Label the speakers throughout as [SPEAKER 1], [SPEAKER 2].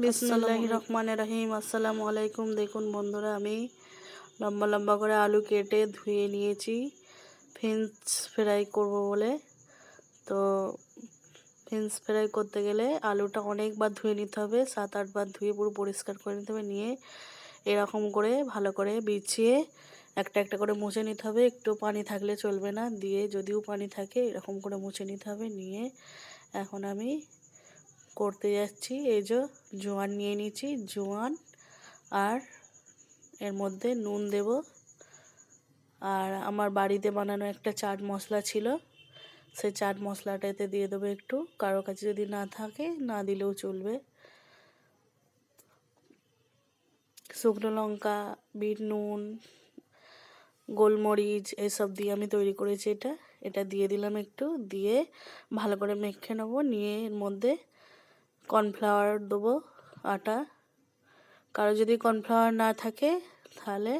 [SPEAKER 1] বিসমিল্লাহির রহমানির রহিম। আসসালামু আলাইকুম। দেখুন বন্ধুরা, আমি লম্বা লম্বা করে আলু কেটে ধুয়ে নিয়েছি ফ্রেঞ্চ ফ্রাই করব বলে। তো ফ্রেঞ্চ ফ্রাই করতে গেলে আলুটা অনেকবার ধুয়ে নিতে হবে, 7-8 বার ধুয়ে পুরো পরিষ্কার করে নিতে হবে। নিয়ে এরকম করে ভালো করে বিছিয়ে একটা একটা করে মুছে নিতে হবে। একটু পানি থাকলে চলবে না, দিয়ে যদিও পানি থাকে এরকম করে মুছে নিতে হবে। নিয়ে এখন আমি করতে যাচ্ছি। এই যে জোয়ান নিয়ে নিয়েছি, জোয়ান আর এর মধ্যে নুন দেব। আর আমার বাড়িতে বানানো একটা চাট মশলা ছিল, সেই চাট মশলাটা এতে দিয়ে দেবো একটু। কারো কাছে যদি না থাকে না দিলেও চলবে। শুকনো লঙ্কা, বিট নুন, গোলমরিচ এসব দিয়ে আমি তৈরি করেছি এটা দিয়ে দিলাম একটু। দিয়ে ভালো করে মেখে নেবো। নিয়ে এর মধ্যে কর্নফ্লাওয়ার দেবো, আটা। কারো যদি কর্নফ্লাওয়ার না থাকে তাহলে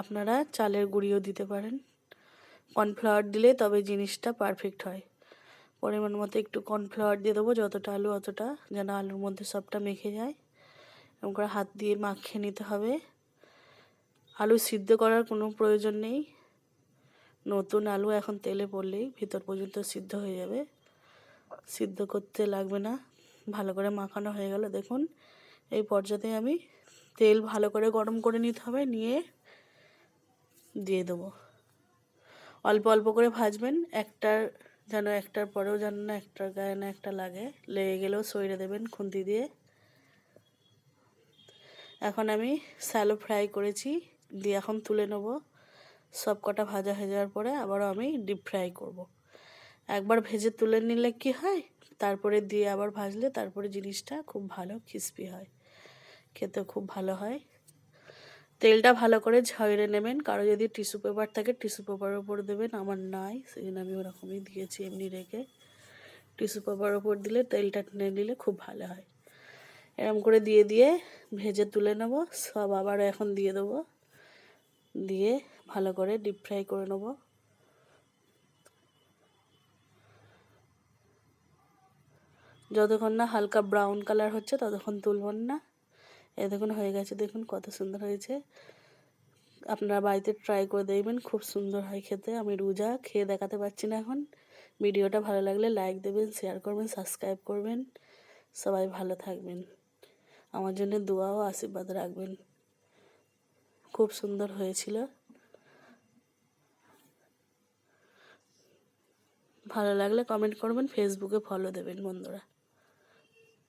[SPEAKER 1] আপনারা চালের গুঁড়িও দিতে পারেন। কর্নফ্লাওয়ার দিলে তবে জিনিসটা পারফেক্ট হয়। পরিমাণ মতো একটু কর্নফ্লাওয়ার দিয়ে দেবো, যতটা আলু অতটা, যেন আলুর মধ্যে সবটা মেখে যায়। এরকম করে হাত দিয়ে মাখিয়ে নিতে হবে। আলু সিদ্ধ করার কোনো প্রয়োজন নেই, নতুন আলু এখন তেলে পড়লেই ভিতর পর্যন্ত সিদ্ধ হয়ে যাবে, সিদ্ধ করতে লাগবে না। ভালো করে মাখানো হয়ে গেল। দেখুন এই পর্যায়ে আমি তেল ভালো করে গরম করে নিতে হবে। নিয়ে দিয়ে দেবো, অল্প অল্প করে ভাজবেন। একটার পরেও যেন না একটার গায়ে না একটা লাগে, লেগে গেলেও সরিয়ে দেবেন খুন্তি দিয়ে। এখন আমি শ্যালো ফ্রাই করেছি, দিয়ে এখন তুলে নেব। সব কটা ভাজা হয়ে যাওয়ার পরে আবারও আমি ডিপ ফ্রাই করব। একবার ভেজে তুলে নিলে কি হয়, তারপরে দিয়ে আবার ভাজলে তারপরে জিনিসটা খুব ভালো ক্রিস্পি হয়, খেতে খুব ভালো হয়। তেলটা ভালো করে ঝরিয়ে নেবেন। কারো যদি টিস্যু পেপার থাকে টিস্যু পেপারের উপর দেবেন, আমার নাই, সেই জন্য আমি ওরকমই দিয়েছি এমনি রেখে। টিস্যু পেপারের উপর দিলে তেলটা টেনে নিলে খুব ভালো হয়। এরকম করে দিয়ে ভেজে তুলে নেব। সব আবার এখন দিয়ে দেবো, দিয়ে ভালো করে ডিপ ফ্রাই করে নেব। যতক্ষণ না হালকা ব্রাউন কালার হচ্ছে ততক্ষণ তুলবেন না। এই দেখুন হয়ে গেছে, দেখুন কত সুন্দর হয়েছে। আপনারা বাড়িতে ট্রাই করে দেখবেন, খুব সুন্দর হয় খেতে। আমি রোজা, খেয়ে দেখাতে পারছি না এখন। ভিডিওটা ভালো লাগলে লাইক দেবেন, শেয়ার করবেন, সাবস্ক্রাইব করবেন। সবাই ভালো থাকবেন, আমার জন্য দোয়া ও আশীর্বাদ রাখবেন। খুব সুন্দর হয়েছিল। ভালো লাগলে কমেন্ট করবেন, ফেসবুকে ফলো দেবেন বন্ধুরা।